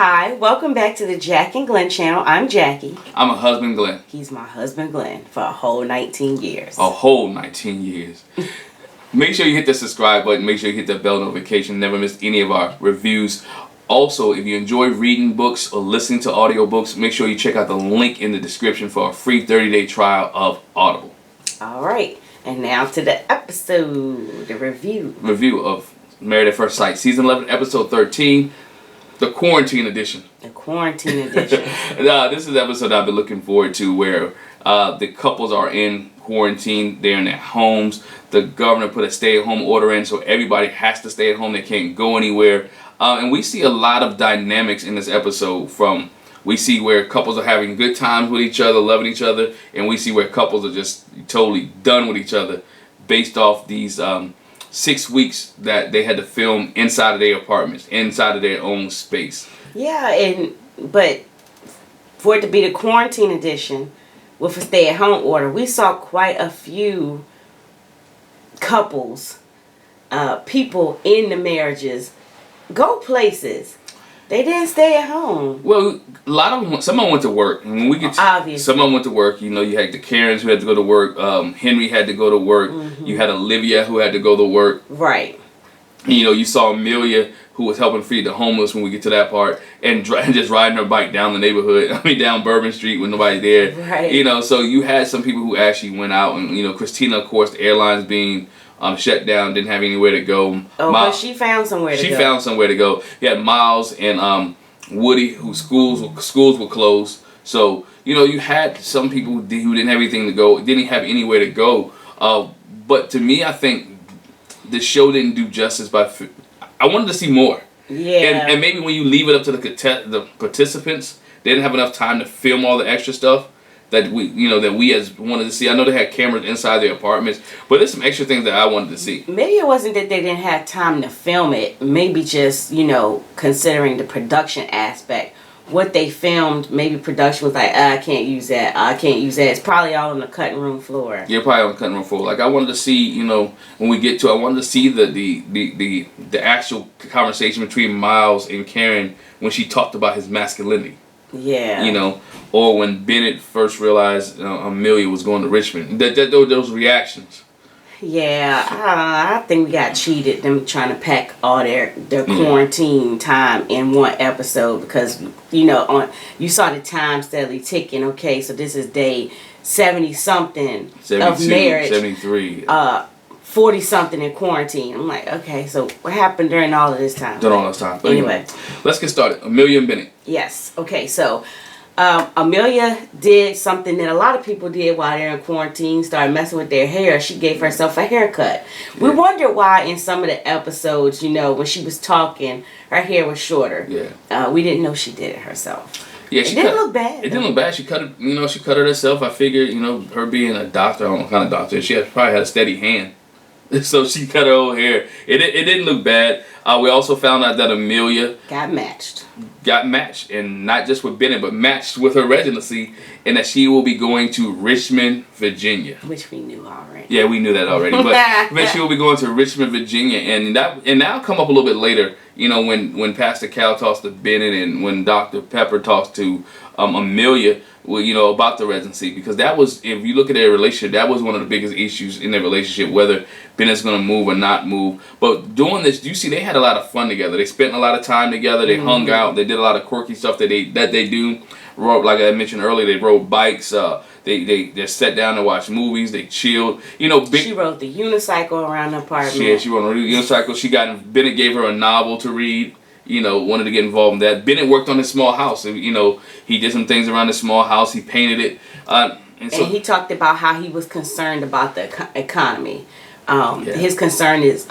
Hi, welcome back to the Jack and Glenn channel. I'm Jackie. I'm a husband, Glenn. He's my husband, Glenn, for a whole 19 years. A whole 19 years. Make sure you hit the subscribe button. Make sure you hit the bell notification. Never miss any of our reviews. Also, if you enjoy reading books or listening to audiobooks, make sure you check out the link in the description for a free 30-day trial of Audible. All right, and now to the episode, the review. Review of Married at First Sight, Season 11, Episode 13, the Quarantine Edition. The Quarantine Edition. This is the episode I've been looking forward to where the couples are in quarantine. They're in their homes. The governor put a stay-at-home order in, so everybody has to stay at home. They can't go anywhere. And we see a lot of dynamics in this episode. We see where couples are having good times with each other, loving each other, and we see where couples are just totally done with each other based off these 6 weeks that they had to film inside of their apartments, inside of their own space. Yeah, but for it to be the Quarantine Edition with a stay-at-home order, we saw quite a few couples, people in the marriages, go places. They didn't stay at home. Well, a lot of them, some of them went to work. And when we get to, obviously, some of them went to work. You know, you had the Karens who had to go to work. Henry had to go to work. Mm-hmm. You had Olivia who had to go to work. Right. And, you know, you saw Amelia who was helping feed the homeless when we get to that part, and just riding her bike down the neighborhood. I mean, down Bourbon Street with nobody there. Right. You know, so you had some people who actually went out, and you know, Christina, of course, the airlines being shut down, didn't have anywhere to go. Oh, but she found somewhere to go. She found somewhere to go. You had Miles and Woody, whose schools were closed. So, you know, you had some people who didn't have anything to go, didn't have anywhere to go. But to me, I think the show didn't do justice I wanted to see more. Yeah. And maybe when you leave it up to the participants, they didn't have enough time to film all the extra stuff that we as wanted to see. I know they had cameras inside their apartments, but there's some extra things that I wanted to see. Maybe it wasn't that they didn't have time to film it. Maybe just, considering the production aspect. What they filmed, maybe production was like, I can't use that. I can't use that. It's probably all on the cutting room floor. Yeah, probably on the cutting room floor. Like, I wanted to see, when we get to I wanted to see the actual conversation between Miles and Karen when she talked about his masculinity. Yeah. Or when Bennett first realized Amelia was going to Richmond. Those reactions. Yeah, I think we got cheated. Them trying to pack all their quarantine time in one episode because you saw the time steadily ticking. Okay, so this is day 70 something of marriage, 73, 40 something in quarantine. I'm like, okay, so what happened during all of this time? During all this time. But anyway, let's get started. Amelia and Bennett. Yes. Okay, so Amelia did something that a lot of people did while they're in quarantine, started messing with their hair. She gave herself a haircut. Yeah. We wonder why in some of the episodes, when she was talking, her hair was shorter. Yeah. We didn't know she did it herself. Yeah, it didn't look bad. It didn't look bad. She cut it, she cut it herself. I figured, her being a doctor, I don't know what kind of doctor, she probably had a steady hand. So she cut her whole hair. It didn't look bad. We also found out that Amelia got matched, and not just with Bennett, but matched with her residency, and that she will be going to Richmond, Virginia. Which we knew already. Yeah, we knew that already. But she will be going to Richmond, Virginia, and that'll come up a little bit later. When Pastor Cal talks to Bennett and when Dr. Pepper talks to Amelia. Well, about the residency, because that was, if you look at their relationship, that was one of the biggest issues in their relationship, whether Bennett's going to move or not move. But doing this, you see, they had a lot of fun together. They spent a lot of time together. They hung out. They did a lot of quirky stuff that they do. Like I mentioned earlier, they rode bikes. They sat down and watched movies. They chilled. She rode the unicycle around the apartment. Yeah, she rode the unicycle. Bennett gave her a novel to read. Wanted to get involved in that. Bennett worked on his small house. He did some things around his small house. He painted it. And he talked about how he was concerned about the economy. His concern is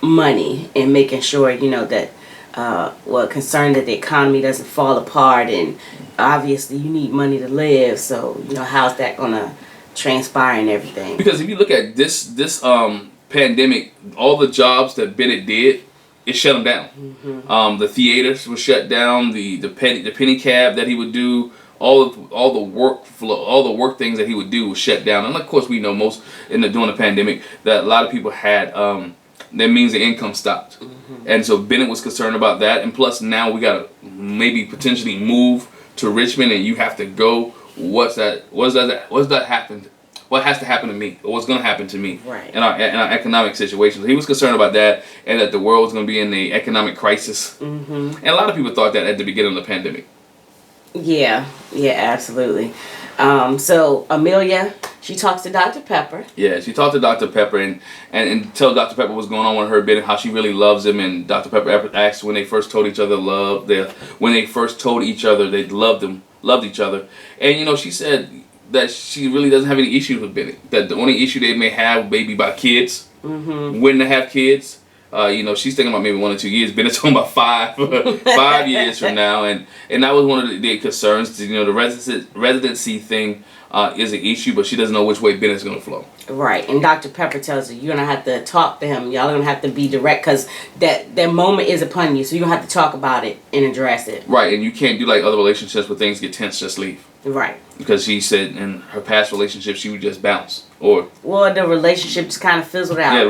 money and making sure, that, concerned that the economy doesn't fall apart. And obviously you need money to live. So, how's that going to transpire and everything? Because if you look at this pandemic, all the jobs that Bennett did, it shut him down. Mm-hmm. The theaters were shut down. The penny cab that he would do, all the work things that he would do was shut down. And of course, we know during the pandemic that a lot of people had that means the income stopped. And so Bennett was concerned about that. And plus now we got to maybe potentially move to Richmond and you have to go. What has to happen to me, or what's going to happen to me in our economic situation? So he was concerned about that, and that the world was going to be in the economic crisis. And a lot of people thought that at the beginning of the pandemic. Yeah, absolutely. So Amelia, she talks to Dr. Pepper. Yeah, she talked to Dr. Pepper and tell Dr. Pepper what's going on with her Bennett, how she really loves him. And Dr. Pepper asked when they first told each other they loved each other. And she said that she really doesn't have any issues with Bennett. That the only issue they may have maybe about kids, when to have kids. She's thinking about maybe 1 or 2 years. Bennett's talking about 5 years from now, and that was one of the concerns. The residency thing is an issue, but she doesn't know which way Bennett's going to flow. Right, and Dr. Pepper tells her you're gonna have to talk to him. Y'all are gonna have to be direct because that moment is upon you, so you're gonna have to talk about it and address it. Right, and you can't do like other relationships where things get tense. Just leave. Right. Because she said in her past relationship she would just bounce. The relationship just kind of fizzled out. Yeah,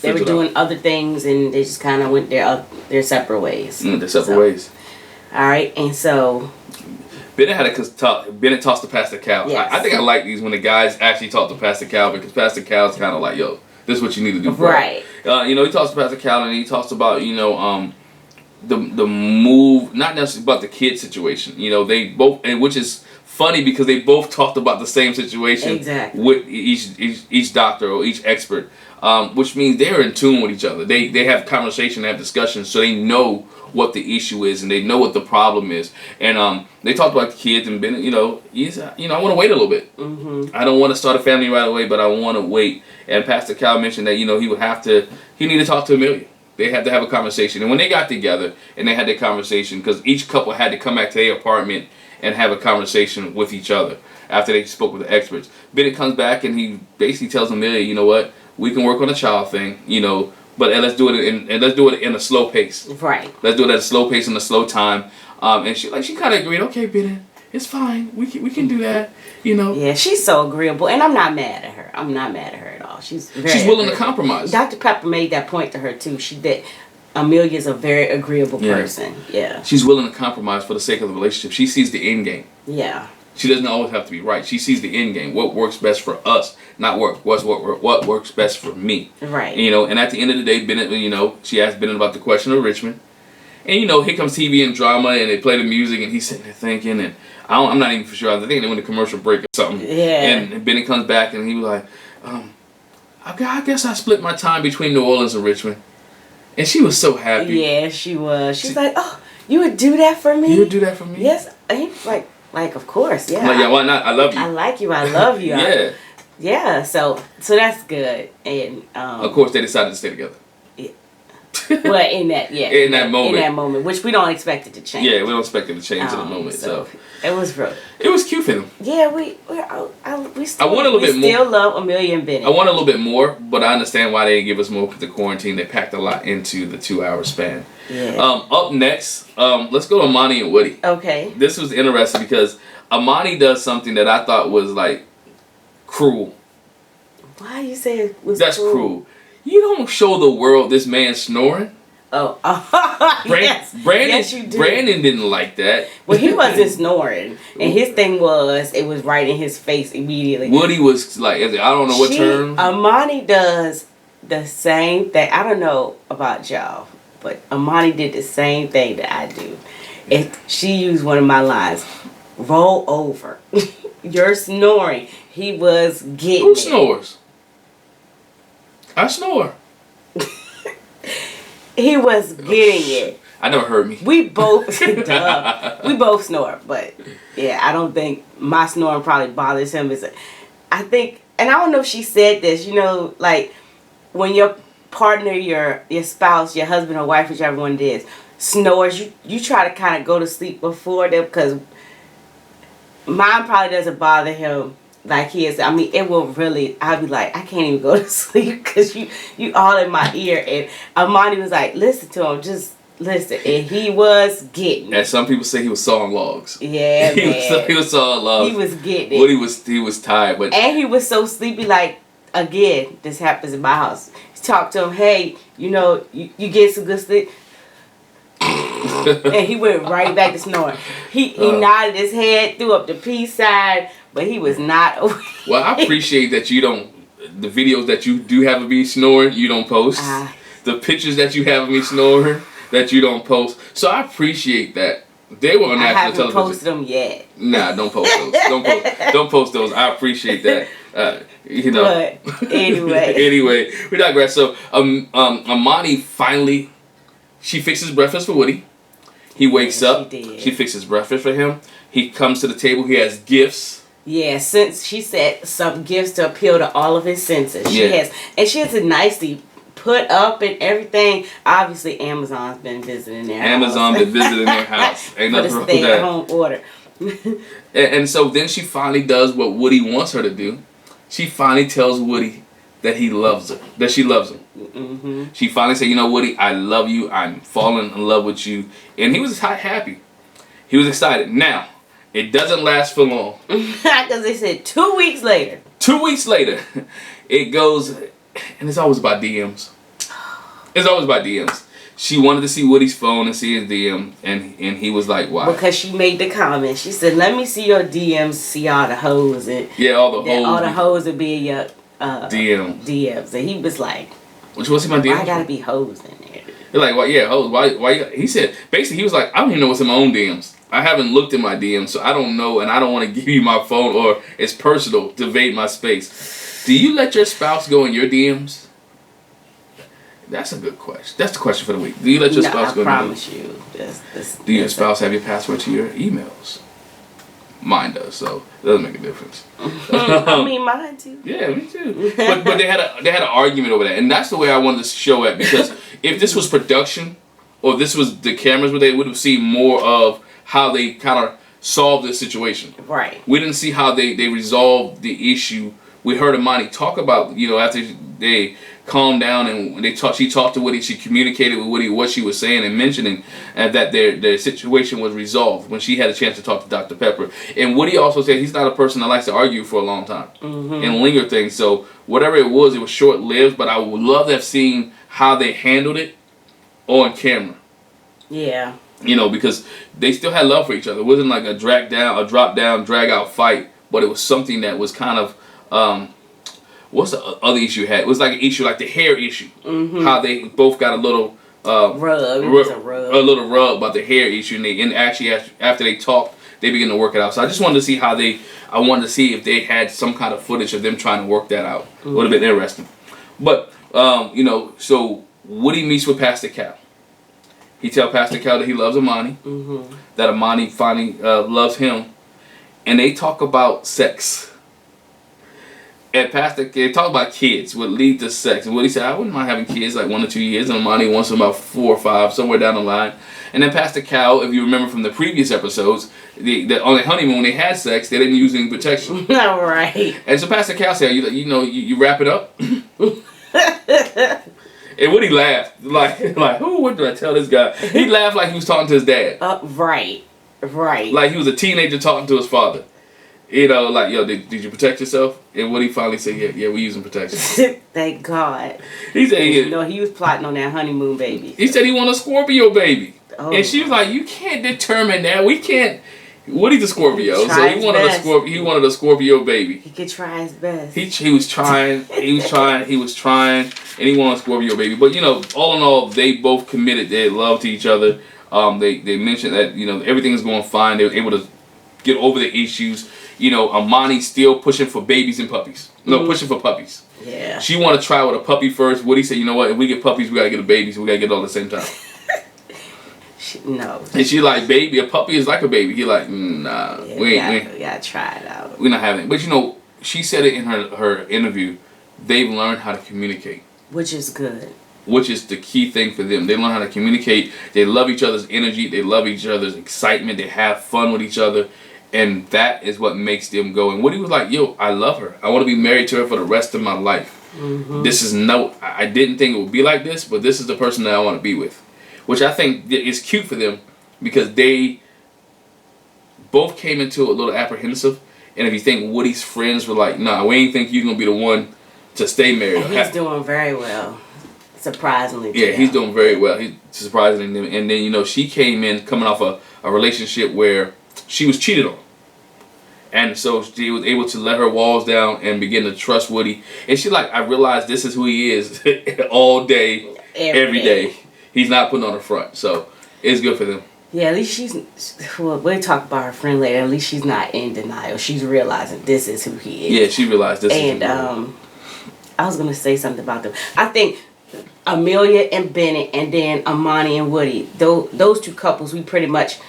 they were doing other things and they just kind of went their separate ways. Their separate ways. All right, and so Bennett talks to Pastor Cal. Yes. I think I like these when the guys actually talk to Pastor Cal, because Pastor Cal's kind of like, yo, this is what you need to do. Right. He talks to Pastor Cal and he talks about the move, not necessarily about the kid situation. They both, and which is funny because they both talked about the same situation with each doctor or each expert, which means they're in tune with each other. They have conversation, they have discussions, so they know what the issue is and they know what the problem is. And they talked about the kids, and Bennett, he's I want to wait a little bit. I don't want to start a family right away, but I want to wait. And Pastor Cal mentioned that he need to talk to Amelia. They had to have a conversation. And when they got together and they had that conversation, because each couple had to come back to their apartment and have a conversation with each other after they spoke with the experts. Bennett comes back and he basically tells Amelia, you know what, we can work on the child thing, but let's do it in a slow pace. Right. Let's do it at a slow pace and a slow time. And she kind of agreed. Okay, Bennett, it's fine. We can do that. Yeah, she's so agreeable, and I'm not mad at her. I'm not mad at her at all. She's willing to compromise. Dr. Pepper made that point to her too. Amelia's a very agreeable person. Yeah. She's willing to compromise for the sake of the relationship. She sees the end game. Yeah. She doesn't always have to be right. She sees the end game. What works best for us, not what works best for me. Right. And at the end of the day, Bennett, she asked Bennett about the question of Richmond. And here comes TV and drama, and they play the music, and he's sitting there thinking, and I'm not even for sure. I think they went to commercial break or something. Yeah. And Bennett comes back, and he was like, I guess I split my time between New Orleans and Richmond. And she was so happy. Yeah, she was. She's like, oh, you would do that for me? You would do that for me? Yes. And he was like, of course, yeah. Like, yeah, why not? I love you. I like you. I love you. Yeah. Yeah, so that's good. And of course, they decided to stay together. Yeah. Well, in that moment, which we don't expect it to change. Yeah, we don't expect it to change in the moment. So it was real. It was cute for them. Yeah, we still love Amelia and Bennett. I want a little bit more, but I understand why they didn't give us more with the quarantine. They packed a lot into the 2-hour span. Yeah. Up next, let's go to Armani and Woody. Okay. This was interesting because Armani does something that I thought was cruel. Why you say it was That's cruel. You don't show the world this man snoring. Oh, yes. Brandon, you do. Brandon didn't like that. Well, he wasn't snoring, and his thing it was right in his face immediately. Woody was like, I don't know what term. Armani does the same thing. I don't know about y'all, but Armani did the same thing that I do. She used one of my lines, roll over. You're snoring. He was getting Who snores? I snore. He was getting it. I never heard me. We both snore, but yeah, I don't think my snoring probably bothers him. I think, and I don't know if she said this, like when your partner, your spouse, your husband or wife, whichever one it is, snores, you try to kind of go to sleep before them, because mine probably doesn't bother him like he is. I mean, it will really, I'll be like, I can't even go to sleep because you all in my ear. And Armani was like, listen to him, just listen. And he was getting it. And some people say he was sawing logs. Yeah, man. He was sawing logs. He was getting it. Woody he was tired, but and he was so sleepy, like again, this happens in my house. Talk to him, hey, you know, you get some good sleep. And he went right back to snoring. He nodded his head, threw up the peace sign, but he was not awake. Well, I appreciate that you don't, the videos that you do have of me snoring, you don't post. The pictures that you have of me snoring, that you don't post. So I appreciate that. They were on national television. I haven't posted them yet. Nah, don't post those. Don't post those. I appreciate that. You know. But anyway. Anyway, we digress. So Armani finally, she fixes breakfast for Woody. He wakes up. She fixes breakfast for him. He comes to the table. He has gifts. Yeah, since she said some gifts to appeal to all of his senses. She has it nicely put up and everything. Obviously, Amazon's been visiting their house. Been visiting their house. Ain't nothing wrong with that. For the stay-at-home order. and so then she finally does what Woody wants her to do. She finally tells Woody that he loves her. That she loves him. Mm-hmm. She finally said, you know, Woody, I love you. I'm falling in love with you. And he was happy. He was excited. Now, it doesn't last for long. Because they said 2 weeks later. 2 weeks later, it goes, and it's always about DMs. It's always about DMs. She wanted to see Woody's phone and see his DM, and he was like, why? Because she made the comment. She said, let me see your DMs, see all the hoes. And all the hoes. All the hoes would be in your DMs. And he was like, what you want to see my DMs? I gotta be hoes in there. They're like, well, yeah, hoes. Why? He said, basically, he was like, I don't even know what's in my own DMs. I haven't looked at my DMs, so I don't know, and I don't want to give you my phone, or it's personal to invade my space. Do you let your spouse go in your DMs? That's a good question. That's the question for the week. Do you let your spouse go in your DMs? I promise you. Do your spouse have your password to your emails? Mine does, so it doesn't make a difference. I mean, mine too. Yeah, me too. But they had an argument over that, and that's the way I wanted to show it, because if this was production, or if this was the cameras where they would have seen more of how they kind of solved this situation. Right. We didn't see how they resolved the issue. We heard Armani talk about, you know, after they calmed down and she talked to Woody, she communicated with Woody what she was saying and mentioning, and that their situation was resolved when she had a chance to talk to Dr. Pepper. And Woody also said he's not a person that likes to argue for a long time and linger things. So whatever it was short-lived, but I would love to have seen how they handled it on camera. Yeah. You know, because they still had love for each other. It wasn't like a drop down, drag out fight, but it was something that was kind of, what's the other issue you had? It was like an issue, like the hair issue. How they both got a little rub. It was a little rub about the hair issue, and actually after they talked, they began to work it out. So I just wanted to see I wanted to see if they had some kind of footage of them trying to work that out. It would have been interesting. But you know, so Woody meets with Pastor Cal. He tells Pastor Cal that he loves Armani, that Armani finally loves him, and they talk about sex. And they talk about kids would lead to sex. And Woody said, I wouldn't mind having kids like 1 or 2 years, and Armani wants them about 4 or 5, somewhere down the line. And then Pastor Cal, if you remember from the previous episodes, on the honeymoon when they had sex, they didn't use any protection. All right. And so Pastor Cal said, you wrap it up. And Woody laughed, like, what did I tell this guy? He laughed like he was talking to his dad. Right. Like he was a teenager talking to his father. You know, like, yo, did you protect yourself? And Woody finally said, yeah, we using protection. Thank God. He said, he was plotting on that honeymoon baby. He said he wanted a Scorpio baby. Oh. And she was like, you can't determine that. We can't. Woody's a Scorpio, so he wanted a Scorpio baby. He could try his best. He was trying, and he wanted a Scorpio baby. But you know, all in all, they both committed their love to each other. They mentioned that, you know, everything is going fine. They were able to get over the issues. You know, Armani's still pushing for babies and puppies. No, pushing for puppies. Yeah. She wanted to try with a puppy first. Woody said, you know what? If we get puppies, we gotta get a baby, so we gotta get it all at the same time. No. And she like, baby, a puppy is like a baby. He like, nah, we gotta try it out. We're not having it. But you know, she said it in her interview. They've learned how to communicate, which is good. Which is the key thing for them. They learn how to communicate. They love each other's energy. They love each other's excitement. They have fun with each other, and that is what makes them go. And Woody was like, yo, I love her. I want to be married to her for the rest of my life. I didn't think it would be like this, but this is the person that I want to be with. Which I think is cute for them, because they both came into it a little apprehensive. And if you think Woody's friends were like, nah, we ain't think you're going to be the one to stay married. And he's doing very well, surprisingly. Yeah, he's doing very well. He's surprisingly, and then, you know, she came in coming off a relationship where she was cheated on. And so she was able to let her walls down and begin to trust Woody. And she like, I realized this is who he is all day, every day. He's not putting on the front. So it's good for them. Yeah, at least well, we'll talk about her friend later. At least she's not in denial. She's realizing this is who he is. Yeah, she realized this is who he is. And I was going to say something about them. I think Amelia and Bennett and then Armani and Woody, those two couples, we pretty much...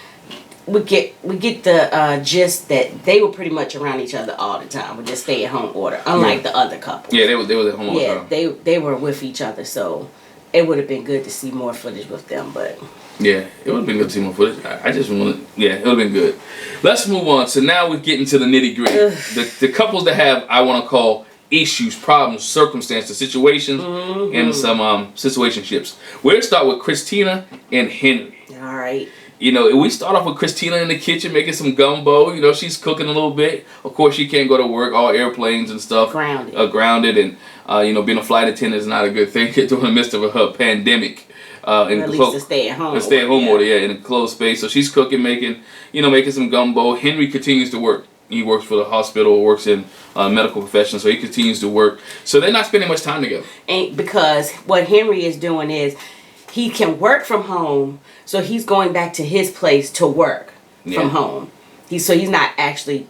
We get the gist that they were pretty much around each other all the time with just stay at home order, unlike the other couple. Yeah, they was at home all the time. Yeah, they were with each other, so it would have been good to see more footage with them. But yeah, it would have been good to see more footage. I just wanted, it would have been good. Let's move on. So now we're getting to the nitty gritty. The couples that have, I want to call, issues, problems, circumstances, situations, and some situationships. We're gonna start with Christina and Henry. All right. You know, we start off with Christina in the kitchen making some gumbo. You know, she's cooking a little bit. Of course, she can't go to work. All airplanes and stuff. Grounded. And, you know, being a flight attendant is not a good thing during the midst of a pandemic. At least to stay at home. A stay at home order, in a closed space. So she's cooking, making some gumbo. Henry continues to work. He works for the hospital, works in medical profession, so he continues to work. So they're not spending much time together. And because what Henry is doing is he can work from home, so he's going back to his place to work from home. He's not actually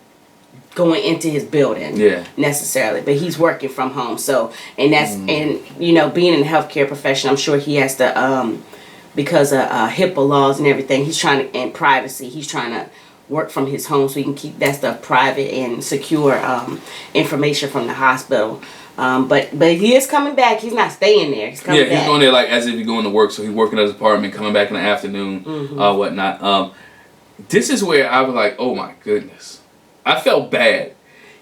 going into his building necessarily, but he's working from home. So and you know, being in the healthcare profession, I'm sure he has to because of HIPAA laws and everything. He's trying to, and privacy. He's trying to work from his home so he can keep that stuff private and secure information from the hospital. But he is coming back. He's not staying there. He's coming back. He's going there like as if he's going to work. So he's working at his apartment, coming back in the afternoon, whatnot. This is where I was like, oh my goodness. I felt bad.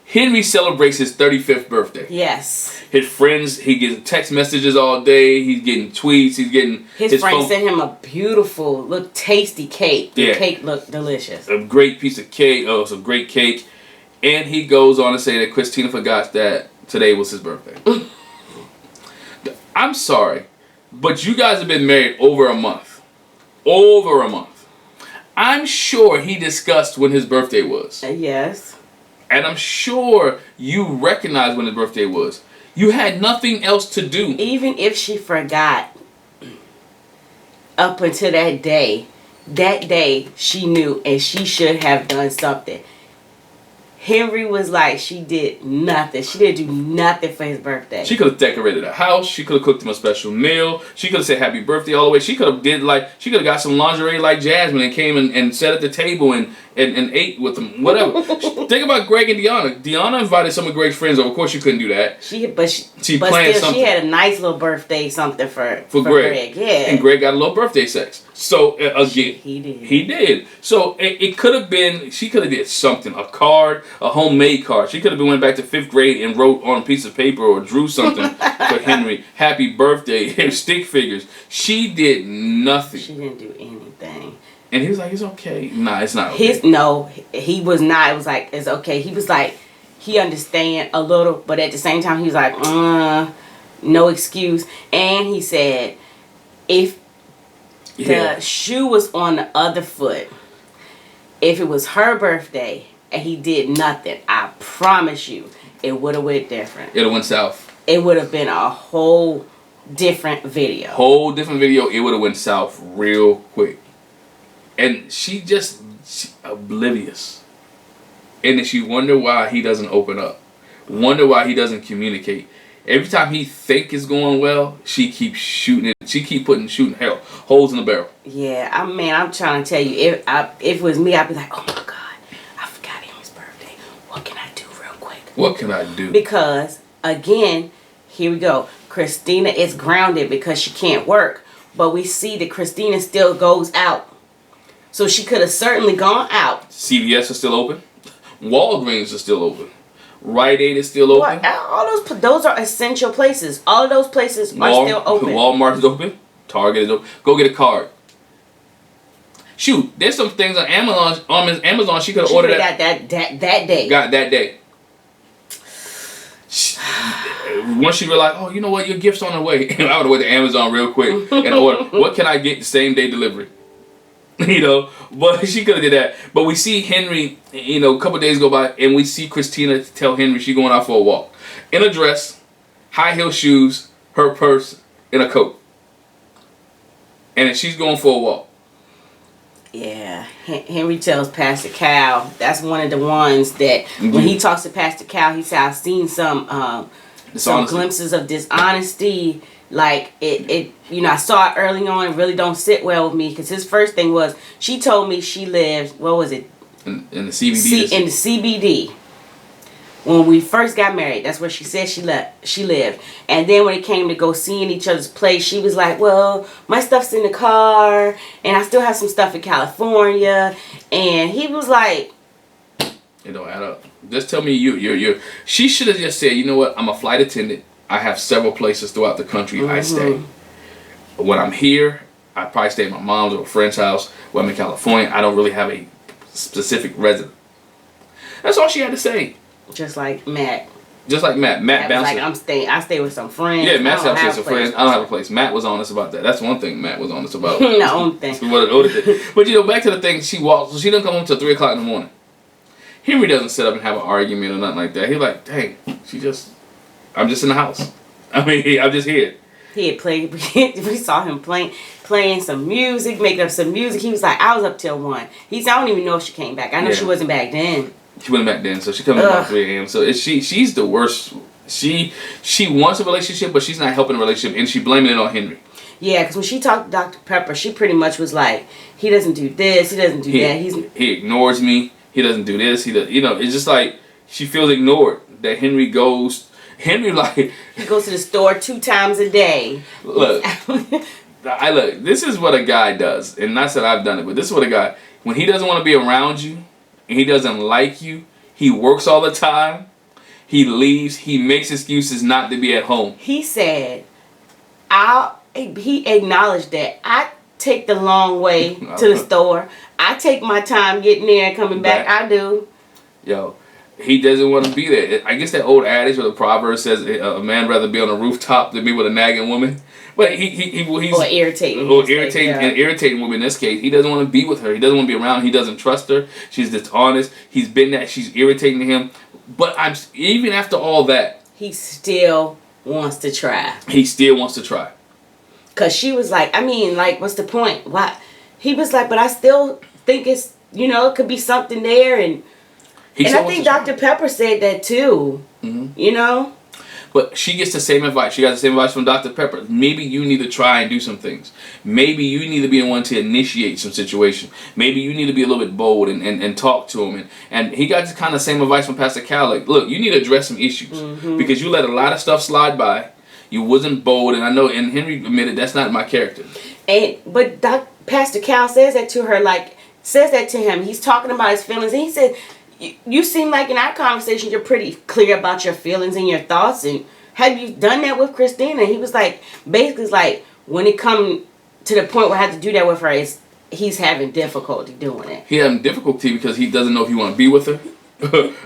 Henry celebrates his 35th birthday. Yes. His friends, he gets text messages all day. He's getting tweets. He's getting his friend sent him a beautiful, tasty cake. The cake looked delicious. A great piece of cake. Oh, it's a great cake. And he goes on to say that Christina forgot that today was his birthday. I'm sorry, but you guys have been married over a month. Over a month. I'm sure he discussed when his birthday was. Yes. And I'm sure you recognize when his birthday was. You had nothing else to do. Even if she forgot up until that day she knew and she should have done something. Henry was like, she did nothing. She didn't do nothing for his birthday. She could have decorated a house. She could have cooked him a special meal. She could have said happy birthday all the way. She could have got some lingerie like Jasmine and came and sat at the table and ate with them. Whatever. Think about Greg and Deanna. Deanna invited some of Greg's friends over. Of course, she couldn't do that. She planned something. She had a nice little birthday something for Greg. Yeah. And Greg got a little birthday sex. So again, he did. So it could have been. She could have did something. A card, a homemade card. She could have went back to 5th grade and wrote on a piece of paper or drew something for Henry. Happy birthday. Stick figures. She did nothing. She didn't do anything. And he was like, it's okay. Nah, it's not okay. No, he was not. It was like, it's okay. He was like, he understand a little, but at the same time, he was like, no excuse. And he said, if the shoe was on the other foot, if it was her birthday and he did nothing, I promise you, it would have went different. It would have went south. It would have been a whole different video. It would have went south real quick. And she oblivious. And then she wonder why he doesn't open up. Wonder why he doesn't communicate. Every time he think it's going well, she keeps shooting it. She keep shooting holes in the barrel. Yeah, I'm trying to tell you, if it was me, I'd be like, oh my God, I forgot Amy's birthday. What can I do real quick? What can I do? Because, again, here we go. Christina is grounded because she can't work. But we see that Christina still goes out. So she could have certainly gone out. CVS is still open. Walgreens is still open. Rite Aid is still open. All those are essential places. All of those places are still open. Walmart is open. Target is open. Go get a card. Shoot, there's some things on Amazon. She could have ordered that day. Got that day. once she realized, oh, you know what, your gift's on the way. I would have went to Amazon real quick and order, what can I get the same day delivery? You know, but she could have did that. But we see Henry, you know, a couple days go by, and we see Christina tell Henry she's going out for a walk. In a dress, high heel shoes, her purse, and a coat. And then she's going for a walk. Yeah, Henry tells Pastor Cal, that's one of the ones that when he talks to Pastor Cal, he said, I've seen some glimpses of dishonesty. Like, it you know, I saw it early on, it really don't sit well with me, because his first thing was, she told me she lived, what was it? In the CBD. In the CBD. When we first got married, that's where she said she lived. And then when it came to go seeing each other's place, she was like, well, my stuff's in the car, and I still have some stuff in California. And he was like, it don't add up. Just tell me you're. She should have just said, you know what, I'm a flight attendant. I have several places throughout the country I stay. When I'm here, I probably stay at my mom's or a friend's house. When I'm in California, I don't really have a specific residence. That's all she had to say. Just like Matt. Matt bounced. Like, I stay with some friends. Yeah, Matt's house with some friends. I don't have a place. Matt was honest about that. That's one thing Matt was honest about. The only thing. But you know, back to the thing, she walked, so she didn't come home till 3 o'clock in the morning. Henry doesn't sit up and have an argument or nothing like that. He's like, dang, I'm just in the house. I mean, I'm just here. He had played, we saw him playing some music, making up some music. He was like, I was up till 1. He said, I don't even know if she came back. I know she wasn't back then. She wasn't back then, so she comes about 3 a.m. So she's the worst. She wants a relationship, but she's not helping the relationship, and she blaming it on Henry. Yeah, because when she talked to Dr. Pepper, she pretty much was like, he doesn't do this, he doesn't do that. He ignores me. He doesn't do this. You know, it's just like she feels ignored. That Henry like he goes to the store 2 times a day. Look, this is what a guy does, and not that I've done it, but this is what a guy, when he doesn't want to be around you, and he doesn't like you, he works all the time, he leaves, he makes excuses not to be at home. He said, he acknowledged that I take the long way to the store. I take my time getting there and coming back. I do. Yo, he doesn't want to be there. I guess that old adage or the proverb says a man rather be on a rooftop than be with a nagging woman. But he's or irritating. An irritating woman in this case. He doesn't want to be with her. He doesn't want to be around. He doesn't trust her. She's dishonest. He's been that. She's irritating to him. But even after all that, he still wants to try. Cause she was like, I mean, like, what's the point? Why? He was like, but I still think it's, you know, it could be something there, and I think Dr. Pepper said that too. Mm-hmm. You know. But she gets the same advice. She got the same advice from Dr. Pepper. Maybe you need to try and do some things. Maybe you need to be the one to initiate some situation. Maybe you need to be a little bit bold and talk to him. And he got the kind of same advice from Pastor Cal. Like, look, you need to address some issues. Because you let a lot of stuff slide by. You wasn't bold. And I know, and Henry admitted, that's not my character. But Pastor Cal says that to her, like, says that to him. He's talking about his feelings. And he said, you seem like in our conversation you're pretty clear about your feelings and your thoughts, and have you done that with Christina? He was like, basically, it's like when it come to the point where I have to do that with her, he's having difficulty doing it. He's having difficulty because he doesn't know if he want to be with her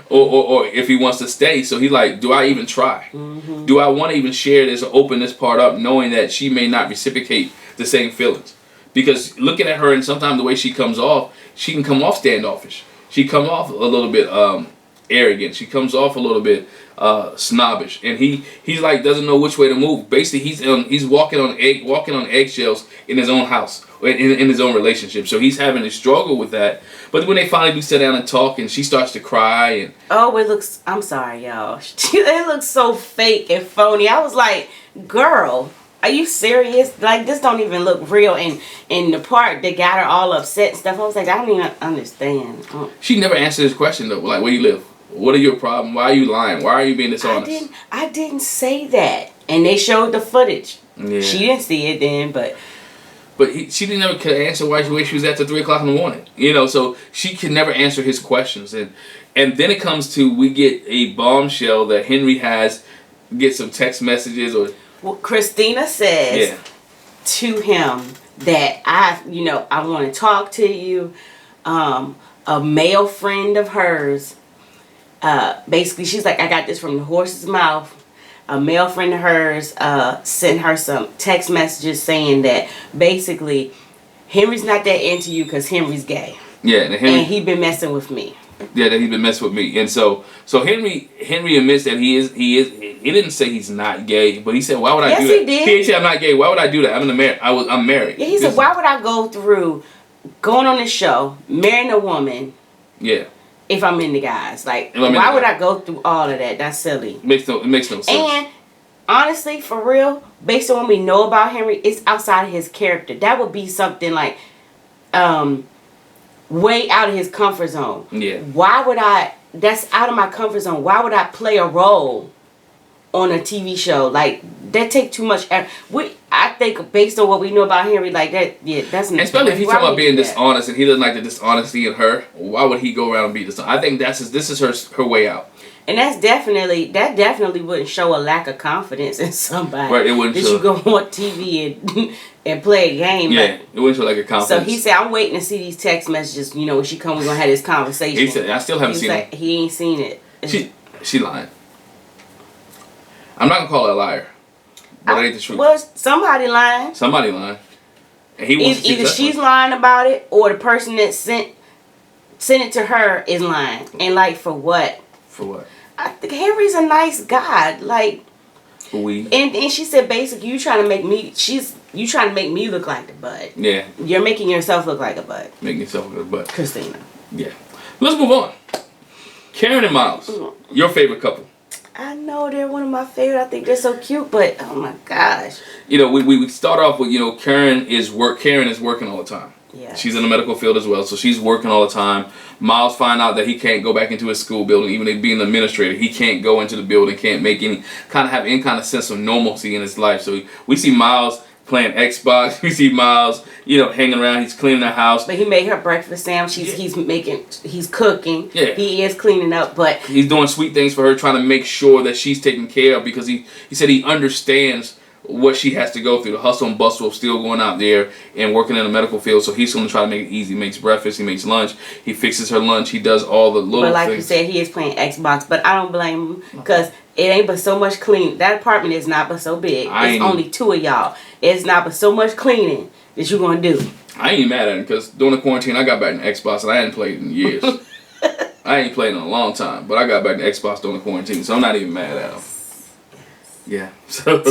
or if he wants to stay. So he's like, do I even try? Mm-hmm. Do I want to even share this or open this part up, knowing that she may not reciprocate the same feelings? Because looking at her and sometimes the way she comes off, she can come off standoffish. She comes off a little bit arrogant. She comes off a little bit snobbish, and he's like doesn't know which way to move. Basically, he's walking on eggshells in his own house, in his own relationship. So he's having to struggle with that. But when they finally do sit down and talk, and she starts to cry, and it looks. I'm sorry, y'all. It looks so fake and phony. I was like, girl, are you serious? Like, this don't even look real. And in the part that got her all upset and stuff, I was like, I don't even understand. She never answered his question, though. Like, where you live? What are your problems? Why are you lying? Why are you being dishonest? I didn't say that. And they showed the footage. Yeah. She didn't see it then, but she didn't ever could answer why she was at the 3 o'clock in the morning. You know, so she could never answer his questions. And then it comes to, we get a bombshell that Henry get some text messages or... Well, Christina says to him that I want to talk to you. A male friend of hers, basically, she's like, I got this from the horse's mouth. a male friend of hers sent her some text messages saying that basically Henry's not that into you because Henry's gay. Yeah, and he been messing with me. Yeah, that he's been messing with me, and so Henry admits that he is. He didn't say he's not gay, but he said, "Why would I do that?" He did. He said, "I'm not gay. Why would I do that? I'm married." Yeah, he said, "Why would I go through going on this show, marrying a woman? Yeah. If I'm into guys, like, why would I go through all of that? That's silly. It makes no sense." And honestly, for real, based on what we know about Henry, it's outside of his character. That would be something like, way out of his comfort zone. Yeah. Why would I? That's out of my comfort zone. Why would I play a role on a TV show? Like, that take too much effort. I think based on what we know about Henry, like that, yeah, that's. Especially if he's talking about being dishonest and he doesn't like the dishonesty in her. Why would he go around and be dishonest? I think this is her way out. And that definitely wouldn't show a lack of confidence in somebody. Right, it wouldn't show. That you go on TV and play a game. Yeah, it wouldn't show like a confidence. So he said, "I'm waiting to see these text messages. You know, when she come, we're gonna have this conversation." He said, "I still haven't seen it." He ain't seen it. She lying. I'm not gonna call her a liar, but it ain't the truth. Well, somebody lying. Somebody lying. And he wants either she's lying about it, or the person that sent it to her is lying. And like, for what? For what? I think Henry's a nice guy. Like, and she said basically, you trying to make me look like the butt. Yeah. You're making yourself look like a butt. Making yourself look like a butt. Christina. Yeah. Let's move on. Karen and Miles, your favorite couple. I know they're one of my favorite. I think they're so cute, but oh my gosh. You know, we start off with, Karen is working all the time. Yeah. She's in the medical field as well, so she's working all the time. Miles find out that he can't go back into his school building, even being an administrator. He can't go into the building, can't make have any kind of sense of normalcy in his life. So we see Miles playing Xbox. We see Miles, hanging around. He's cleaning the house. But he made her breakfast sandwich. He's cooking. Yeah. He is cleaning up, but he's doing sweet things for her, trying to make sure that she's taken care of, because he said he understands what she has to go through, the hustle and bustle of still going out there and working in the medical field. So he's going to try to make it easy. He makes breakfast, he makes lunch, he fixes her lunch, he does all the little things. But like you said, he is playing Xbox, but I don't blame him, because it ain't but so much cleaning. That apartment is not but so big. It's only two of y'all. It's not but so much cleaning that you're going to do. I ain't mad at him, because during the quarantine, I got back in Xbox and I hadn't played in years. I ain't played in a long time, but I got back to Xbox during the quarantine, so I'm not even mad at him. Yeah, so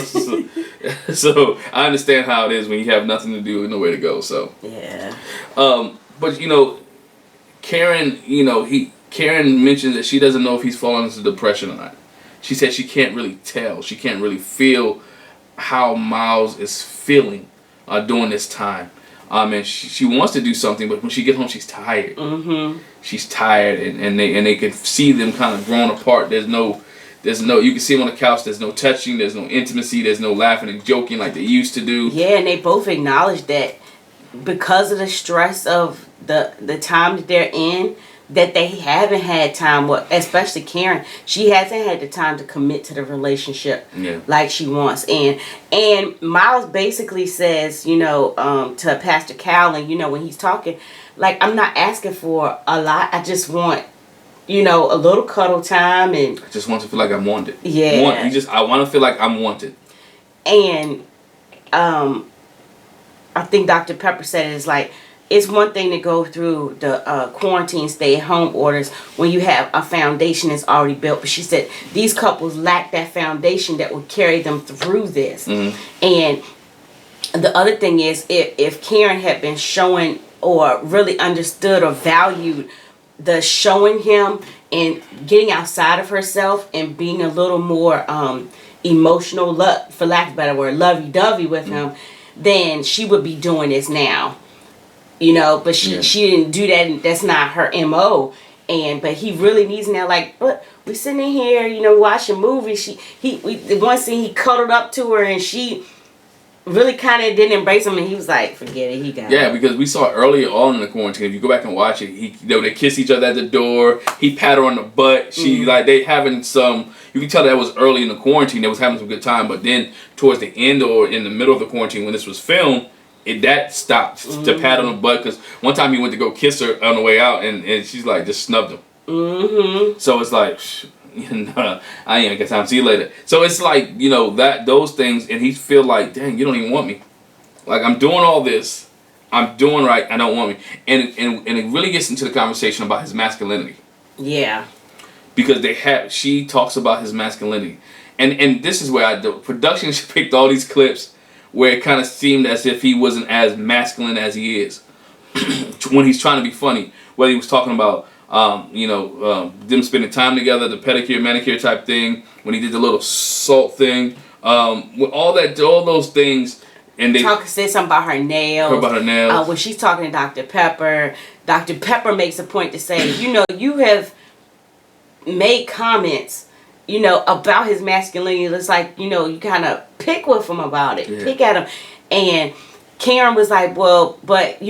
I understand how it is when you have nothing to do and nowhere to go. So yeah, but Karen, Karen mentioned that she doesn't know if he's falling into depression or not. She said she can't really tell. She can't really feel how Miles is feeling during this time. And she wants to do something, but when she gets home, she's tired. Mm-hmm. She's tired, and they can see them kind of grown apart. There's no, you can see them on the couch, there's no touching, there's no intimacy, there's no laughing and joking like they used to do. Yeah, and they both acknowledge that because of the stress of the time that they're in, that they haven't had time, especially Karen, she hasn't had the time to commit to the relationship like she wants. And Miles basically says, to Pastor Cowling, when he's talking, like, I'm not asking for a lot, I just want a little cuddle time, and I just want to feel like I'm wanted. Yeah. I want to feel like I'm wanted. And I think Dr. Pepper said it's like, it's one thing to go through the quarantine, stay-at-home orders when you have a foundation that's already built. But she said these couples lack that foundation that will carry them through this. Mm-hmm. And the other thing is, if Karen had been showing or really understood or valued the showing him and getting outside of herself and being a little more emotional, for lack of a better word, lovey-dovey with him, then she would be doing this now. But she didn't do that, and that's not her MO. But he really needs now, like, what, we're sitting in here, watching movies. The one scene he cuddled up to her, and she really kind of didn't embrace him, and he was like, forget it, he got it. Because we saw earlier on in the quarantine, if you go back and watch it, they kiss each other at the door, he pat her on the butt, they having some, you can tell that was early in the quarantine, they was having some good time, but then towards the end or in the middle of the quarantine when this was filmed, that stopped to pat on the butt, because one time he went to go kiss her on the way out, and she's like, just snubbed him. Mm-hmm. So it's like, I ain't got time. See you later. So it's like, that those things, and he feel like, dang, you don't even want me. Like, I'm doing all this, I'm doing right, I don't want me. And it really gets into the conversation about his masculinity. Yeah. Because she talks about his masculinity. And this is where the production picked all these clips where it kind of seemed as if he wasn't as masculine as he is when he's trying to be funny. Whether he was talking about, them spending time together, the pedicure, manicure type thing, when he did the little salt thing, all those things. And they say something about her nails. When she's talking to Dr. Pepper, Dr. Pepper makes a point to say, you have made comments, about his masculinity. It's like, you kind of pick with him about it. Yeah. Pick at him. And Karen was like, well, but,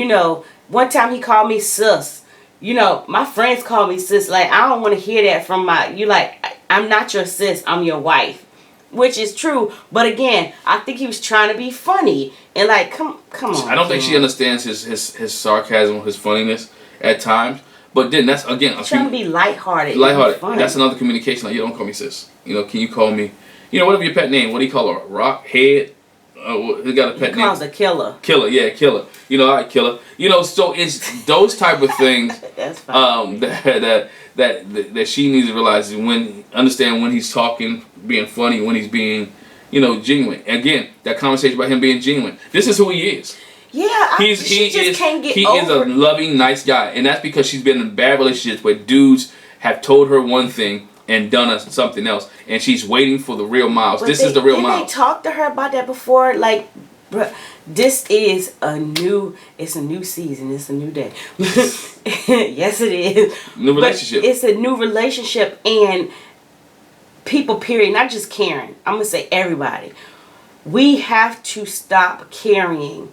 one time he called me sis. My friends call me sis. Like, I don't want to hear that from I'm not your sis, I'm your wife. Which is true. But again, I think he was trying to be funny. And like, come on. I don't think she understands his sarcasm, his funniness at times. But then that's, again, trying to be lighthearted. That's another communication. Like, you don't call me sis. Can you call me, whatever your pet name. What do you call her? Rock? Head? He got a pet name. He calls her Killer. Killer, yeah, Killer. All right, Killer. So it's those type of things that's funny. that she needs to realize understand when he's talking, being funny, when he's being, genuine. Again, that conversation about him being genuine. This is who he is. Yeah, he can't get he over. He is a loving, nice guy, and that's because she's been in bad relationships where dudes have told her one thing and done something else, and she's waiting for the real Miles. This is the real Miles. Did they talk to her about that before? Like, bruh, this is a new season. It's a new day. Yes, it is. New relationship. But it's a new relationship, and people, period, not just Karen. I'm gonna say everybody. We have to stop carrying.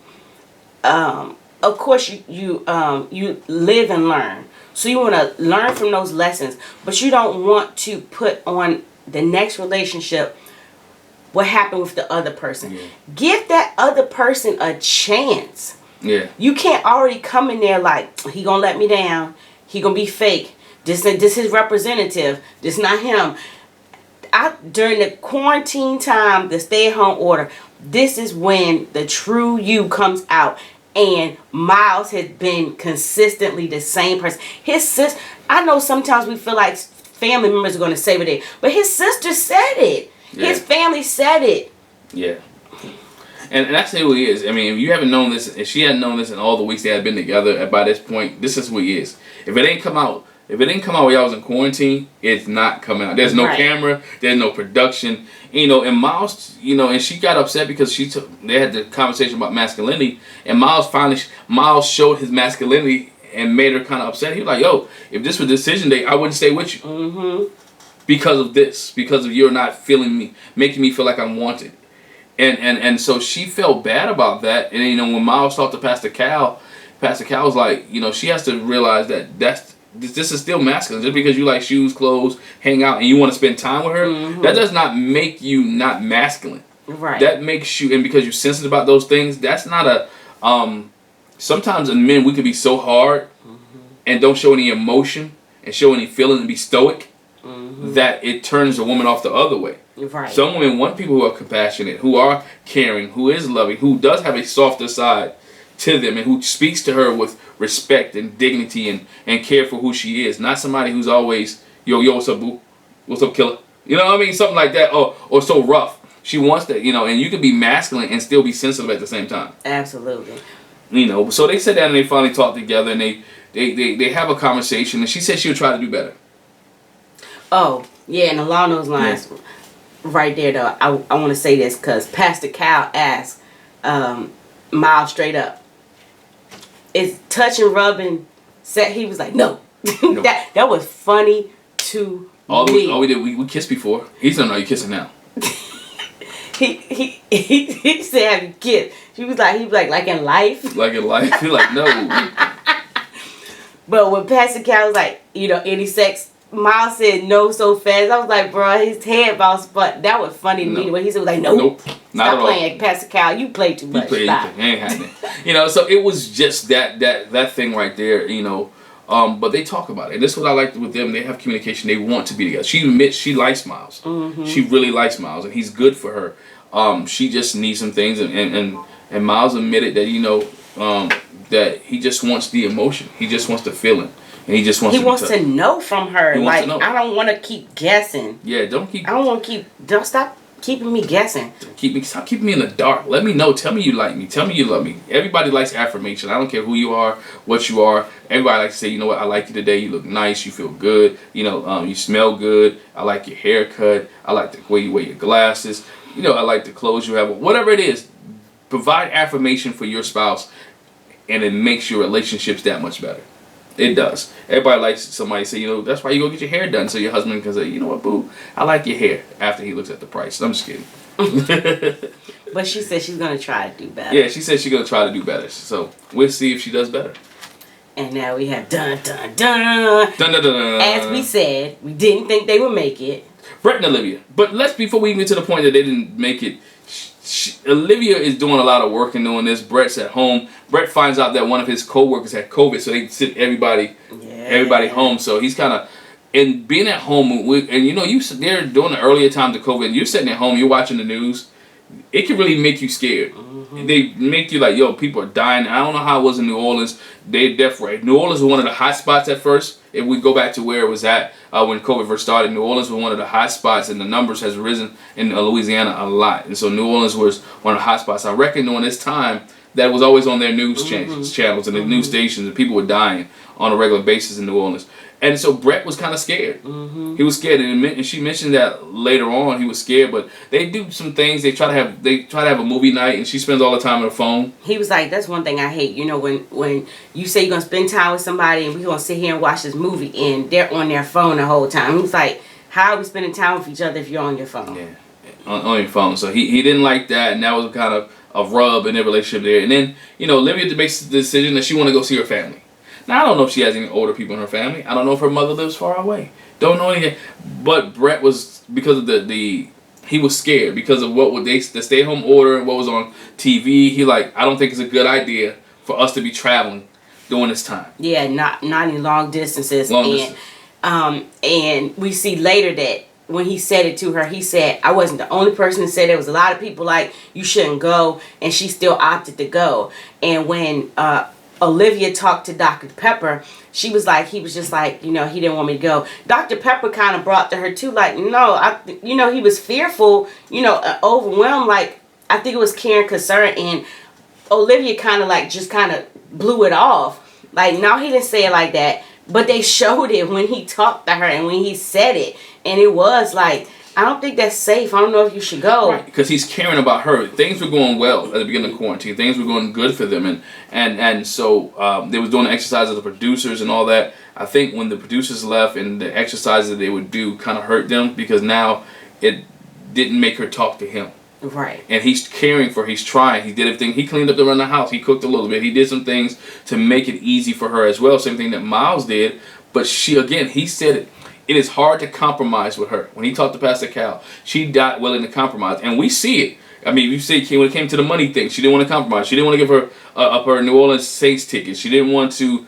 Of course, you live and learn. So you want to learn from those lessons, but you don't want to put on the next relationship what happened with the other person. Yeah. Give that other person a chance. Yeah. You can't already come in there like, he gonna let me down. He gonna be fake. This his representative. This not him. During the quarantine time, the stay-at-home order, this is when the true you comes out. And Miles has been consistently the same person. His sister, I know sometimes we feel like family members are going to say what they, but his sister said it. Yeah. His family said it. Yeah. And that's who he is. I mean, if you haven't known this, if she hadn't known this in all the weeks they had been together, by this point, this is who he is. If it didn't come out while y'all was in quarantine, it's not coming out. There's no camera. There's no production. And Miles, and she got upset because they had the conversation about masculinity, and Miles showed his masculinity and made her kind of upset. He was like, yo, if this was decision day, I wouldn't stay with you. Mm-hmm. Because of this. Because of you're not feeling me, making me feel like I'm wanted. And so she felt bad about that. And, when Miles talked to Pastor Cal was like, she has to realize that this is still masculine. Just because you like shoes, clothes, hang out, and you want to spend time with her, that does not make you not masculine. Right. That makes you, and because you're sensitive about those things, that's not a, sometimes in men we can be so hard and don't show any emotion and show any feeling and be stoic that it turns a woman off the other way. Right. Some women want people who are compassionate, who are caring, who is loving, who does have a softer side to them, and who speaks to her with respect and dignity and care for who she is. Not somebody who's always, yo, what's up, boo? What's up, killer? You know what I mean? Something like that, or so rough. She wants that, and you can be masculine and still be sensitive at the same time. Absolutely. So they sat down and they finally talked together, and they have a conversation, and she said she would try to do better. Oh, yeah, and along those lines, right there, though, I want to say this because Pastor Cal asked Miles straight up, is touching, rubbing, he was like, no. Nope. that was funny to me. All we did, we kissed before. He said, no, you're kissing now. he said, have you kissed? He was like in life? Like in life? He's like, no. But when Pastor Cal was like, any sex, Miles said no so fast. I was like, bro, his head bounced, but that was funny to me. When he said, like, nope. Not Stop playing, Pastor Cal. You play too much. It ain't happening. So it was just that thing right there, But they talk about it. And this is what I like with them. They have communication. They want to be together. She admits she likes Miles. She really likes Miles, and he's good for her. She just needs some things, and Miles admitted that, you know, that he just wants the emotion. He just wants the feeling. And he just wants to know from her. Like, I don't want to keep guessing. Yeah, don't stop keeping me guessing. Stop keeping me in the dark. Let me know. Tell me you like me. Tell me you love me. Everybody likes affirmation. I don't care who you are, what you are. Everybody likes to say, you know what, I like you today. You look nice. You feel good. You know, you smell good. I like your haircut. I like the way you wear your glasses. You know, I like the clothes you have. Whatever it is, provide affirmation for your spouse, and it makes your relationships that much better. It does. Everybody likes somebody to say, you know, that's why you go get your hair done, so your husband can say, you know what, boo, I like your hair, after he looks at the price. I'm just kidding. But she said she's going to try to do better. Yeah, she said she's going to try to do better. So we'll see if she does better. And now we have dun dun dun. Dun dun dun dun. As we said, we didn't think they would make it. Brett and Olivia. But before we even get to the point that they didn't make it, Olivia is doing a lot of work and doing this. Brett's at home. Brett finds out that one of his co-workers had COVID, so they sent everybody home. So he's kind of, and being at home, and you know, they're during the earlier times of COVID, and you're sitting at home, you're watching the news, it can really make you scared. They make you like, yo, people are dying. I don't know how it was in New Orleans. They're death rate. New Orleans was one of the hot spots at first. If we go back to where it was at when COVID first started, New Orleans was one of the hot spots, and the numbers has risen in Louisiana a lot. And so New Orleans was one of the hot spots. I reckon during this time, that was always on their news channels and the news stations, and people were dying on a regular basis in New Orleans. And so Brett was kind of scared. He was scared, and she mentioned that later on he was scared. But they do some things. They try to have a movie night, and she spends all the time on her phone. He was like, "That's one thing I hate. You know, when you say you're gonna spend time with somebody, and we're gonna sit here and watch this movie, and they're on their phone the whole time." He was like, "How are we spending time with each other if you're on your phone?" Yeah, on your phone. So he didn't like that, and that was kind of a rub in their relationship there. And then, you know, Olivia makes the decision that she want to go see her family. Now, I don't know if she has any older people in her family. I don't know if her mother lives far away. Don't know anything. But Brett was, because of he was scared because of the stay-at-home order and what was on TV. He like, I don't think it's a good idea for us to be traveling during this time. Yeah, not any long distances. And we see later that when he said it to her, he said, I wasn't the only person to say there was a lot of people like, you shouldn't go, and she still opted to go. And when Olivia talked to Dr. Pepper, he was just like, you know, he didn't want me to go. Dr. Pepper kind of brought to her too, like, no, he was fearful, overwhelmed, like, I think it was caring concern, and Olivia kind of blew it off. Like, no, he didn't say it like that, but they showed it when he talked to her and when he said it, and it was like, I don't think that's safe. I don't know if you should go. Right, because he's caring about her. Things were going well at the beginning of quarantine. Things were going good for them, and so they was doing the exercises of the producers and all that. I think when the producers left and the exercises that they would do kind of hurt them, because now it didn't make her talk to him. Right. And he's caring for her. He's trying. He did everything. He cleaned up around the house. He cooked a little bit. He did some things to make it easy for her as well. Same thing that Miles did. But he said it. It is hard to compromise with her. When he talked to Pastor Cal, she not willing to compromise. And we see it. I mean, you see when it came to the money thing, she didn't want to compromise. She didn't want to give her up her New Orleans Saints ticket. She didn't want to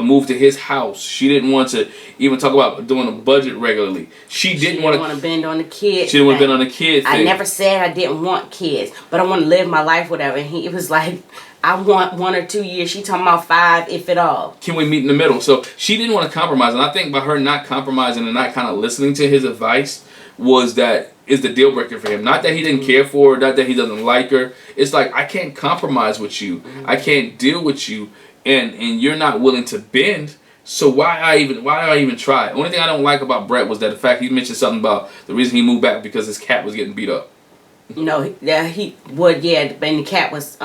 move to his house. She didn't want to even talk about doing a budget regularly. She didn't want to bend on the kids. She didn't want to bend on the kids. I never said I didn't want kids, but I want to live my life, whatever. And he was like, I want 1 or 2 years. She talking about 5, if at all. Can we meet in the middle? So she didn't want to compromise. And I think by her not compromising and not kind of listening to his advice is the deal breaker for him. Not that he didn't care for her, not that he doesn't like her. It's like, I can't compromise with you. I can't deal with you, and you're not willing to bend. So why do I even try? The only thing I don't like about Brett was that the fact he mentioned something about the reason he moved back because his cat was getting beat up. No, he would, and the cat was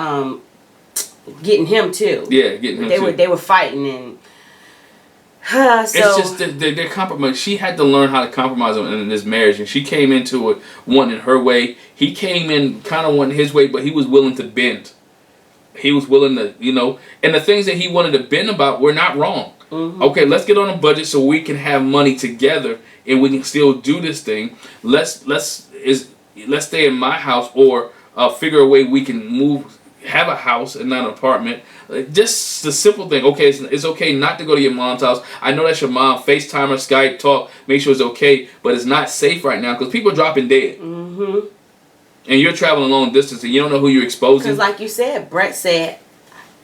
getting him too. Yeah, getting him too. They were fighting, and it's just that they're compromise. She had to learn how to compromise in this marriage, and she came into it wanting her way. He came in kind of wanting his way, but he was willing to bend. He was willing to, and the things that he wanted to bend about were not wrong. Okay, let's get on a budget so we can have money together and we can still do this thing. Let's stay in my house or figure a way we can move have a house and not an apartment. Just the simple thing. Okay, it's okay not to go to your mom's house. I know that's your mom. FaceTime or Skype, talk, make sure it's okay. But it's not safe right now because people are dropping dead. Mm-hmm. And you're traveling long distance and you don't know who you're exposing. Because like you said, Brett said,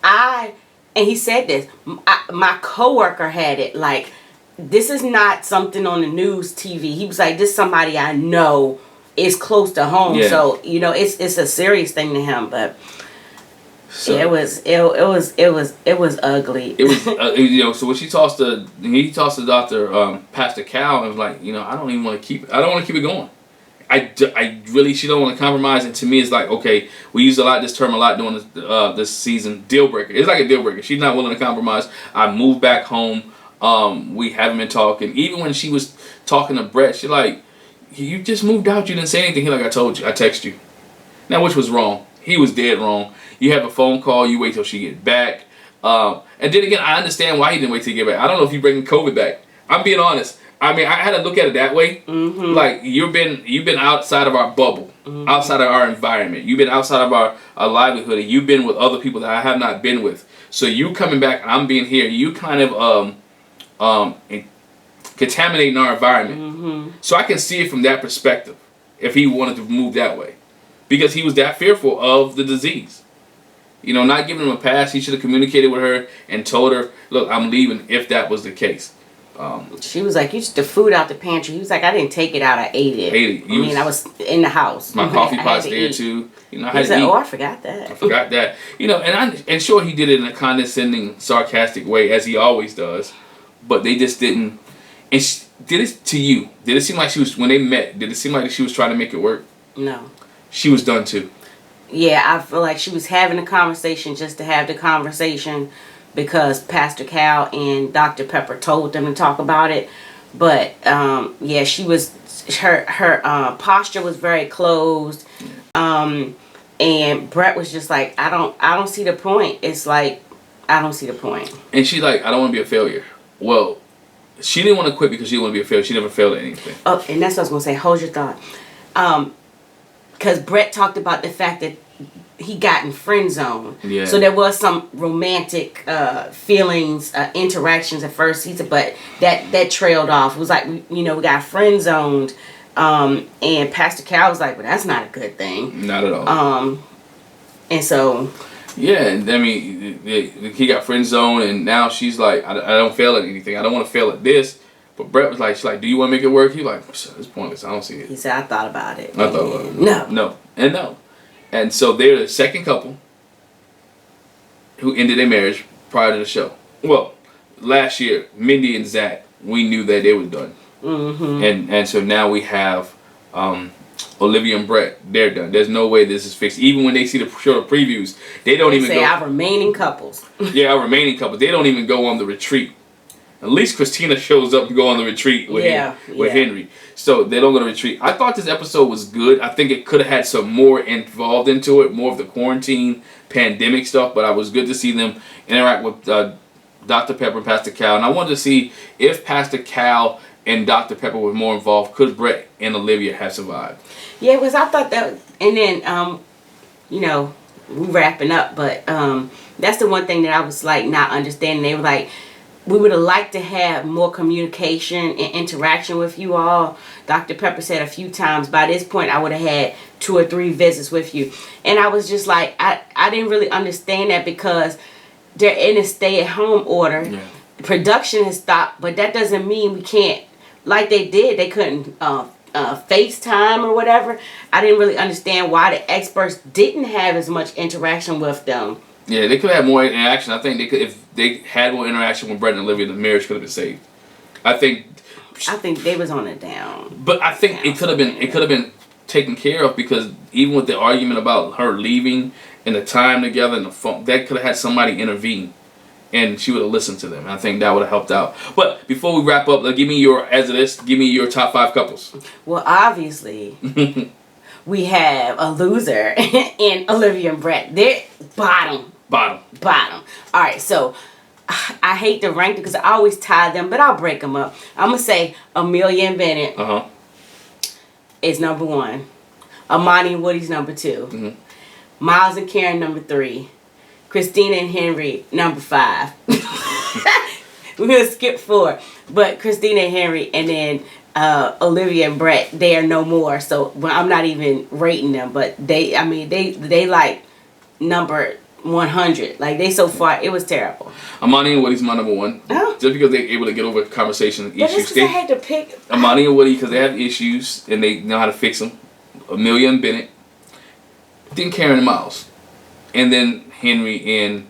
and he said this, my coworker had it. Like, this is not something on the news TV. He was like, this is somebody I know is close to home. Yeah. So, you know, it's a serious thing to him. But so, yeah, it was ugly. It was you know. So when he tossed the doctor, Pastor Cal, and was like, you know, I don't want to keep it going. I really, she don't want to compromise. And to me, it's like, okay, we use this term a lot during this season. Deal breaker. It's like a deal breaker. She's not willing to compromise. I moved back home. We haven't been talking. Even when she was talking to Brett, she like, you just moved out. You didn't say anything. He like, I told you. I texted you. Now, which was wrong. He was dead wrong. You have a phone call. You wait till she get back. And then again, I understand why he didn't wait till you get back. I don't know if you bring COVID back. I'm being honest. I mean, I had to look at it that way. Mm-hmm. Like, you've been outside of our bubble, mm-hmm. outside of our environment. You've been outside of our livelihood, and you've been with other people that I have not been with. So you coming back, and I'm being here. You kind of contaminating our environment. Mm-hmm. So I can see it from that perspective. If he wanted to move that way, because he was that fearful of the disease. You know, not giving him a pass. He should have communicated with her and told her, "Look, I'm leaving." If that was the case. She was like, you took the food out the pantry. He was like, I didn't take it out, I ate it. I was in the house. My coffee pot's there too. You know, I had to eat. Oh, I forgot that. You know, and sure he did it in a condescending, sarcastic way, as he always does. But they just didn't. And did it to you? Did it seem like she was, when they met, did it seem like she was trying to make it work? No. She was done too. Yeah, I feel like she was having a conversation just to have the conversation, because Pastor Cal and Dr. Pepper told them to talk about it. But yeah, she was, her posture was very closed. And Brett was just like, I don't see the point. It's like, I don't see the point. And she's like, I don't want to be a failure. Well, she didn't want to quit because she didn't want to be a failure. She never failed at anything. Oh, and that's what I was going to say. Hold your thought. Because Brett talked about the fact that he got in friend zone. Yeah. So there was some romantic feelings, interactions at first. He said, but that trailed off. It was like, we got friend zoned. And Pastor Cal was like, well, that's not a good thing. Not at all. And so. Yeah, I mean, he got friend zoned, and now she's like, I don't fail at anything. I don't want to fail at this. But Brett was like, she's like, do you want to make it work? He's like, it's pointless. I don't see it. He said, I thought about it. I thought about it. No. And so they're the second couple who ended their marriage prior to the show. Well, last year, Mindy and Zach, we knew that they were done. Mm-hmm. And so now we have Olivia and Brett. They're done. There's no way this is fixed. Even when they see the show previews, they don't even say our remaining couples. Yeah, our remaining couples. They don't even go on the retreat. At least Christina shows up and go on the retreat with Henry. So they don't go to retreat. I thought this episode was good. I think it could have had some more involved into it, more of the quarantine, pandemic stuff. But I was good to see them interact with Dr. Pepper and Pastor Cal. And I wanted to see if Pastor Cal and Dr. Pepper were more involved, could Brett and Olivia have survived? Yeah, because I thought that, and then, we're wrapping up. But that's the one thing that I was like not understanding. They were like, we would have liked to have more communication and interaction with you all. Dr. Pepper said a few times, by this point, I would have had 2 or 3 visits with you. And I was just like, I didn't really understand that, because they're in a stay-at-home order. Yeah. Production has stopped, but that doesn't mean we can't, like they did, they couldn't FaceTime or whatever. I didn't really understand why the experts didn't have as much interaction with them. Yeah, they could have more interaction. I think they could, if they had more interaction with Brett and Olivia, the marriage could have been saved. I think they was on it down. But I think it could have been taken care of, because even with the argument about her leaving and the time together and the phone, that could have had somebody intervene, and she would have listened to them. And I think that would have helped out. But before we wrap up, give me your top 5 couples. Well, obviously. We have a loser in Olivia and Brett. They're bottom. All right, so I hate to rank them because I always tie them, but I'll break them up. I'm going to say Amelia and Bennett is number 1. Armani and Woody's number 2. Mm-hmm. Miles and Karen number 3. Christina and Henry number 5. We're going to skip 4. But Christina and Henry, and then Olivia and Brett, they are no more. So I'm not even rating them. But they like number 100. Like, they so far, it was terrible. Armani and Woody's my number 1. Oh. Just because they're able to get over conversation and But issues. I had to pick Armani and Woody, because they have issues and they know how to fix them. Amelia and Bennett. Then Karen and Miles. And then Henry and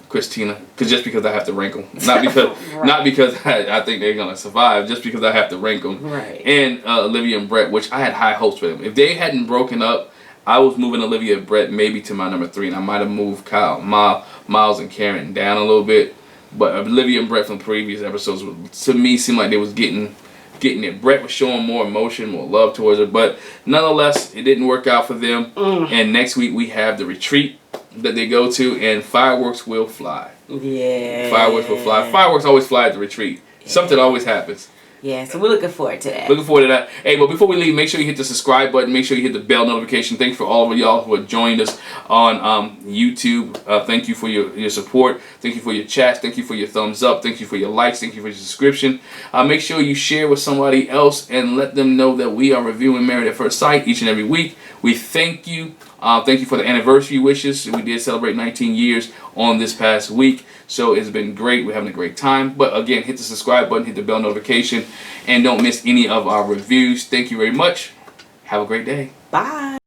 Christina. Just because I have to rank them. Not because right. not because I think they're going to survive. Just because I have to rank them. Right. And Olivia and Brett, which I had high hopes for them. If they hadn't broken up, I was moving Olivia and Brett maybe to my number 3. And I might have moved Miles and Karen down a little bit. But Olivia and Brett from previous episodes, to me, seemed like they was getting it. Brett was showing more emotion, more love towards her. But nonetheless, it didn't work out for them. And next week we have the retreat that they go to, and fireworks will fly. Yeah. Fireworks will fly. Fireworks always fly at the retreat. Yeah. Something always happens. Yeah, so we're looking forward to that. Looking forward to that. Hey, but before we leave, make sure you hit the subscribe button. Make sure you hit the bell notification. Thanks for all of y'all who have joined us on YouTube. Thank you for your support. Thank you for your chats. Thank you for your thumbs up. Thank you for your likes. Thank you for your subscription. Make sure you share with somebody else and let them know that we are reviewing Married at First Sight each and every week. We thank you. Thank you for the anniversary wishes. We did celebrate 19 years on this past week. So it's been great. We're having a great time. But again, hit the subscribe button, hit the bell notification, and don't miss any of our reviews. Thank you very much. Have a great day. Bye.